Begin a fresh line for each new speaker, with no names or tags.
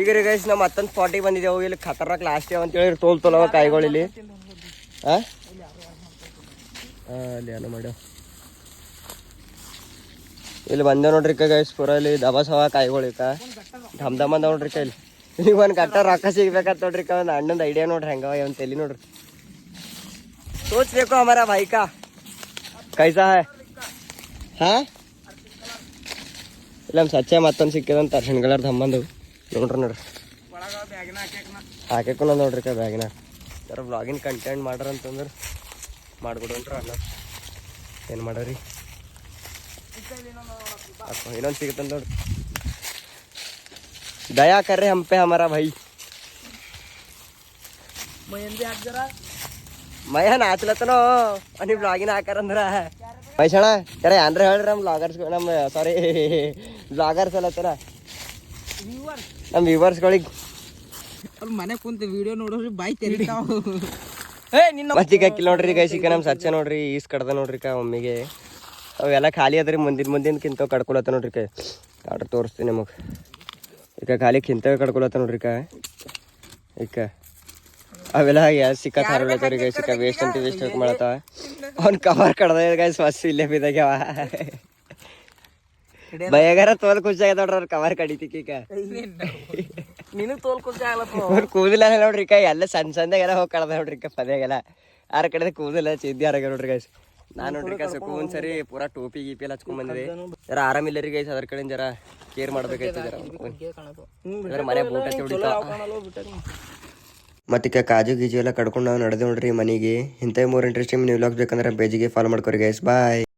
ಈಗ ರೀ ಗೈಸ್ ನಾವು ಮತ್ತೊಂದು ಸ್ಪಾಟಿಗೆ ಬಂದಿದ್ದೆವು. ಇಲ್ಲಿ ಖತರ್ನಾಕ್ ಲಾಸ್ಟ್ ಅಂತೇಳಿ ತೋಲ್ತೋಲವ ಕಾಯಿಗಳು ಇಲ್ಲಿ. ಅಲ್ಲಿ ಏನೋ ಮಾಡ್ಯಾವ. ಇಲ್ಲಿ ಬಂದೆ ನೋಡ್ರಿ ಗೈಸ್ ಪೂರ ಇಲ್ಲಿ ದಬಸವ ಕಾಯಿಗಳು ಧಮ್ ಧಮ್ ಅಂದ ನೋಡ್ರಿ ಇಲ್ಲಿ. ಈಗ ಒಂದು ಕಟ್ಟ ರೊಕ್ಕ ಸಿಗ್ಬೇಕಂತ ನೋಡ್ರಿ ಒಂದು ಅಣ್ಣಂದು ಐಡಿಯಾ ನೋಡ್ರಿ ಹೆಂಗವ ಒಂದು ತಲೆ ನೋಡ್ರಿ. ಸೋಚ್ಬೇಕು ಹಮಾರಾ ಭಾई का कैसा है. ಹಾ ಇಲ್ಲ ನಮ್ಮ ಸಚ್ಚೆ ಮತ್ತೊಂದು ಸಿಕ್ಕಿದಂತ ಅರ್ಶಿಣ ಕಲರ್ ಧಮ್ಮಂದು ನೋಡ್ರಿ ಹಾಕ್ಯಾಕ ನೋಡ್ರಿ ಬ್ಯಾಗಿನ ಜರ ವ್ಲಾಗಿನ್ ಕಂಟೆಂಟ್ ಮಾಡ್ರ ಅಂತಂದ್ರೆ ಮಾಡ್ಕೊಡ್ರಿ ಅಣ್ಣ. ಏನು ಮಾಡ್ರಿ ಇನ್ನೊಂದು ಸಿಗುತ್ತಂತ ನೋಡ್ರಿ. दया कर रहे हम पे हमारा भाई. ಮಯ ನಾಚ್ಲತ್ತನೋ ನೀವು ಬ್ಲಾಗಿನ ಹಾಕಾರಂದ್ರ ಪೈಸಣ ಕರೆ ಅಂದ್ರೆ ಹೇಳ್ರಿ ನಮ್ಮ ಬ್ಲಾಗರ್ಸ್ ನಮ್ಮ ಸಾರಿ ಬ್ಲಾಗರ್ಸ್ ಅಲ್ಲತ್ತನ ನಮ್ಮ ವ್ಯೂವರ್ಸ್ಗಳಿಗೆ
ಮನೆ ಕುಂತ ವಿಡಿಯೋ ನೋಡ್ರಿ ಬಾಯ್ ತೆರಿತಾವ.
ಮತ್ತೀಗ ಕಿಲ್ ನೋಡ್ರಿ ಗೈಸಿಕ ನಮ್ಮ ಸಚ್ಚ ನೋಡ್ರಿ ಈಸ್ ಕಡ್ದ ನೋಡ್ರಿ ಒಮ್ಮಿಗೆ ಅವೆಲ್ಲ ಖಾಲಿ ಅದ್ರಿ ಮುಂದಿನಕಿಂತ ಕಡ್ಕೊಳತ್ತ ನೋಡ್ರಿ ಆರ್ಡ್ರ್ ತೋರಿಸ್ತೀನಿ ನಿಮಗೆ. ಈಗ ಖಾಲಿ ಕಿಂತ ಕಡ್ಕೊಳತ್ತ ನೋಡ್ರಿ ಈಗ ಅವೆಲ್ಲ ಸಿಕ್ಕ ಹಾರಳತ್ತವ್ರಿ ಗೈಸಿಕ ವೇಸ್ಟ್ ಅಂತ ವೇಸ್ಟ್ ಮಾಡತ್ತಾವ. ಅವ್ನ ಕವರ್ ಕಡ್ದ ಗೈಸ್ ಫಸ್ಟ್ ಇಲ್ಲೇ ಬಿದ್ದಾಗ್ಯಾವ. ಭಯಗಾರ ತೋಲ್ ಖುಷಿ ಆಗ್ಯದ ನೋಡ್ರಿ ಅವ್ರ ಕವರ್ ಕಡಿತಿಕ್ ಈಗ
ನೀನು ತೋಲ್ ಖುಷಿ ಆಗ್ಲತ್ತ.
ಅವ್ರ ಕೂದಲ ನೋಡ್ರಿ ಎಲ್ಲ ಸಣ್ಣದಾಗೆಲ್ಲ ಹೋಗಿ ಕಡ್ದ ನೋಡ್ರಿ ಪದ್ಯಾಗೆಲ್ಲ ಆರ ಕಡೆ ಕೂದಲ ಚಿದ್ದಿ ಆರಾಗ ನೋಡ್ರಿ ಗೈಸ್. ನಾನು ನೋಡ್ರಿ ಸುಕು ಒಂದ್ಸರಿ ಪೂರಾ ಟೋಪಿ ಗೀಪಿ ಎಲ್ಲ ಹಚ್ಕೊಂಡ್ ಬಂದಿದೆ. ಜರ ಆರಾಮಿಲ್ಲ ರೀ ಗೈಸ್ ಅದ್ರ ಕಡೆ ಜರ ಕೇರ್ ಮಾಡ್ಬೇಕಾಯ್ತು. ಜರ ಮನೆ ಬೂಟ್ ಹಚ್ಚಿ ಹೊಡಿತಾವ. ಮತ್ತೆ ಕಾಜು ಗೀಜು ಎಲ್ಲ ಕಡ್ಕೊಂಡು ನಾವು ನಡೆದು ನೋಡ್ರಿ ಮನೆಗೆ. ಇಂಥ ಮೂರು ಇಂಟ್ರೆಸ್ಟಿಂಗ್ ನೀವು ವ್ಲಾಗ್ಸ್ ಬೇಕಂದ್ರೆ ಪೇಜಿಗೆ ಫಾಲೋ ಮಾಡ್ಕೊರಿ ಗೈಸ್. ಬಾಯ್.